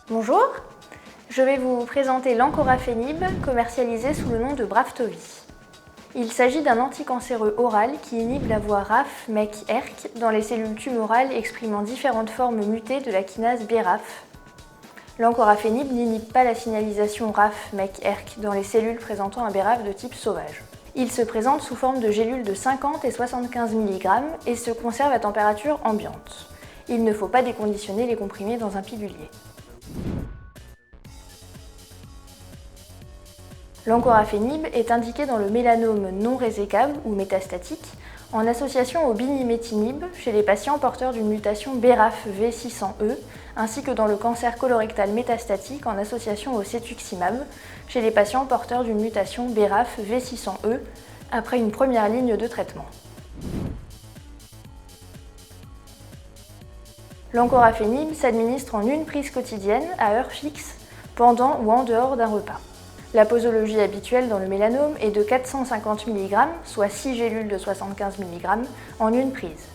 Bonjour, je vais vous présenter l'encorafenib, commercialisé sous le nom de Braftovi. Il s'agit d'un anticancéreux oral qui inhibe la voie RAF-MEK-ERK dans les cellules tumorales exprimant différentes formes mutées de la kinase BRAF. L'encorafenib n'inhibe pas la signalisation RAF-MEK-ERK dans les cellules présentant un BRAF de type sauvage. Il se présente sous forme de gélules de 50 et 75 mg et se conserve à température ambiante. Il ne faut pas déconditionner les comprimés dans un pilulier. L'encorafenib est indiqué dans le mélanome non résécable ou métastatique en association au binimetinib chez les patients porteurs d'une mutation BRAF V600E ainsi que dans le cancer colorectal métastatique en association au cetuximab chez les patients porteurs d'une mutation BRAF V600E après une première ligne de traitement. L'encorafenib s'administre en une prise quotidienne à heure fixe pendant ou en dehors d'un repas. La posologie habituelle dans le mélanome est de 450 mg, soit 6 gélules de 75 mg, en une prise.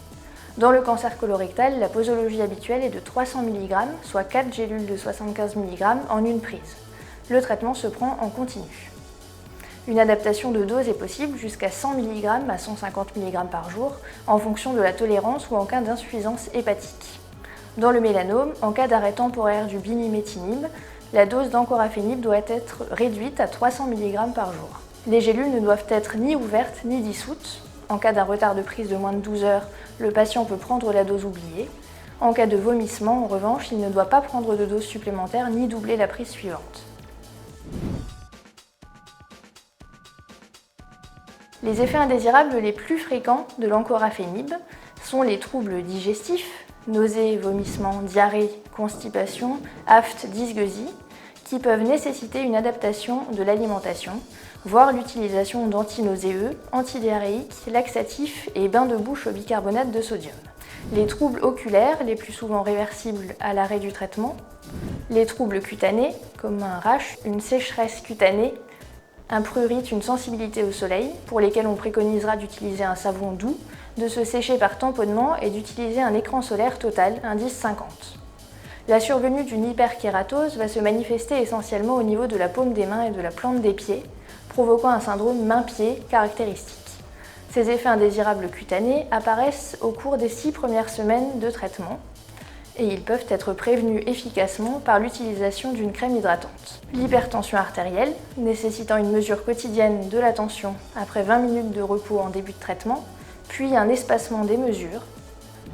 Dans le cancer colorectal, la posologie habituelle est de 300 mg, soit 4 gélules de 75 mg, en une prise. Le traitement se prend en continu. Une adaptation de dose est possible jusqu'à 100 mg à 150 mg par jour, en fonction de la tolérance ou en cas d'insuffisance hépatique. Dans le mélanome, en cas d'arrêt temporaire du binimetinib, la dose d'encorafenib doit être réduite à 300 mg par jour. Les gélules ne doivent être ni ouvertes ni dissoutes. En cas d'un retard de prise de moins de 12 heures, le patient peut prendre la dose oubliée. En cas de vomissement, en revanche, il ne doit pas prendre de dose supplémentaire ni doubler la prise suivante. Les effets indésirables les plus fréquents de l'encorafenib sont les troubles digestifs, nausées, vomissements, diarrhée, constipation, aphte, dysgeusie, qui peuvent nécessiter une adaptation de l'alimentation, voire l'utilisation d'antinauséeux, antidiarrhéiques, laxatifs et bains de bouche au bicarbonate de sodium. Les troubles oculaires, les plus souvent réversibles à l'arrêt du traitement, les troubles cutanés, comme un rash, une sécheresse cutanée, un prurite, une sensibilité au soleil, pour lesquels on préconisera d'utiliser un savon doux, de se sécher par tamponnement et d'utiliser un écran solaire total, indice 50. La survenue d'une hyperkératose va se manifester essentiellement au niveau de la paume des mains et de la plante des pieds, provoquant un syndrome main-pied caractéristique. Ces effets indésirables cutanés apparaissent au cours des 6 premières semaines de traitement et ils peuvent être prévenus efficacement par l'utilisation d'une crème hydratante. L'hypertension artérielle, nécessitant une mesure quotidienne de la tension après 20 minutes de repos en début de traitement, puis un espacement des mesures.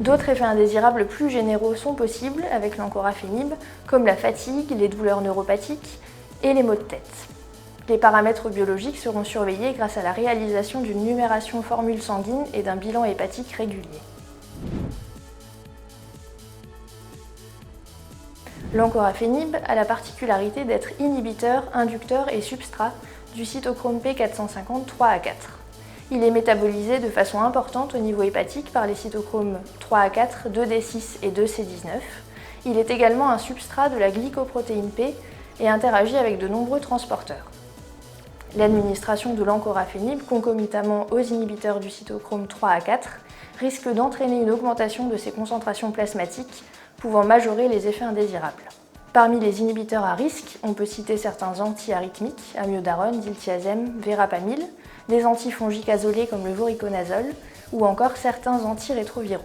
D'autres effets indésirables plus généraux sont possibles avec l'encorafenib, comme la fatigue, les douleurs neuropathiques et les maux de tête. Les paramètres biologiques seront surveillés grâce à la réalisation d'une numération formule sanguine et d'un bilan hépatique régulier. L'encorafenib a la particularité d'être inhibiteur, inducteur et substrat du cytochrome P450 3A4. Il est métabolisé de façon importante au niveau hépatique par les cytochromes 3A4, 2D6 et 2C19. Il est également un substrat de la glycoprotéine P et interagit avec de nombreux transporteurs. L'administration de l'encorafenib concomitamment aux inhibiteurs du cytochrome 3A4 risque d'entraîner une augmentation de ses concentrations plasmatiques, pouvant majorer les effets indésirables. Parmi les inhibiteurs à risque, on peut citer certains antiarythmiques, amiodarone, diltiazem, verapamil, des antifongiques azolés comme le voriconazole ou encore certains antirétroviraux.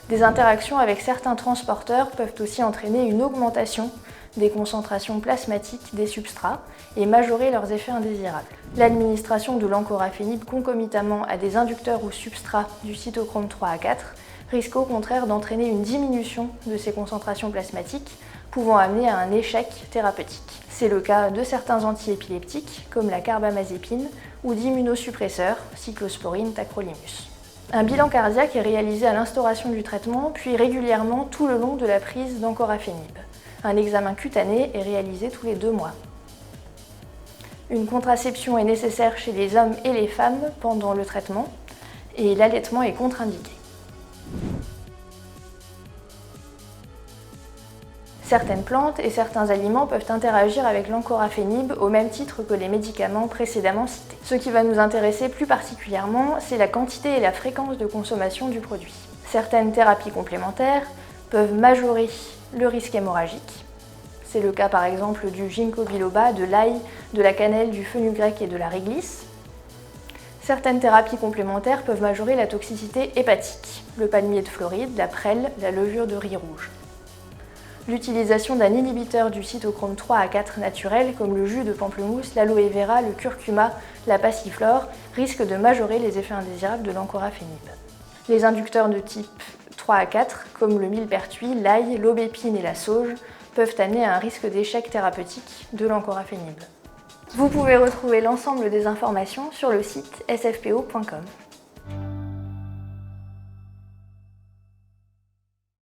Des interactions avec certains transporteurs peuvent aussi entraîner une augmentation des concentrations plasmatiques des substrats et majorer leurs effets indésirables. L'administration de l'encorafenib concomitamment à des inducteurs ou substrats du cytochrome 3A4 risque au contraire d'entraîner une diminution de ces concentrations plasmatiques, pouvant amener à un échec thérapeutique. C'est le cas de certains antiépileptiques, comme la carbamazépine, ou d'immunosuppresseurs, cyclosporine, tacrolimus. Un bilan cardiaque est réalisé à l'instauration du traitement, puis régulièrement tout le long de la prise d'encorafenib. Un examen cutané est réalisé tous les 2 mois. Une contraception est nécessaire chez les hommes et les femmes pendant le traitement, et l'allaitement est contre-indiqué. Certaines plantes et certains aliments peuvent interagir avec l'encorafenib au même titre que les médicaments précédemment cités. Ce qui va nous intéresser plus particulièrement, c'est la quantité et la fréquence de consommation du produit. Certaines thérapies complémentaires peuvent majorer le risque hémorragique, C'est le cas par exemple du ginkgo biloba, de l'ail, de la cannelle, du fenugrec et de la réglisse. Certaines thérapies complémentaires peuvent majorer la toxicité hépatique, le palmier de Floride, la prêle, la levure de riz rouge. L'utilisation d'un inhibiteur du cytochrome 3 à 4 naturel, comme le jus de pamplemousse, l'aloe vera, le curcuma, la passiflore, risque de majorer les effets indésirables de l'encorafénib. Les inducteurs de type 3 à 4, comme le millepertuis, l'ail, l'aubépine et la sauge, peuvent amener à un risque d'échec thérapeutique de l'encorafénib. Vous pouvez retrouver l'ensemble des informations sur le site sfpo.com.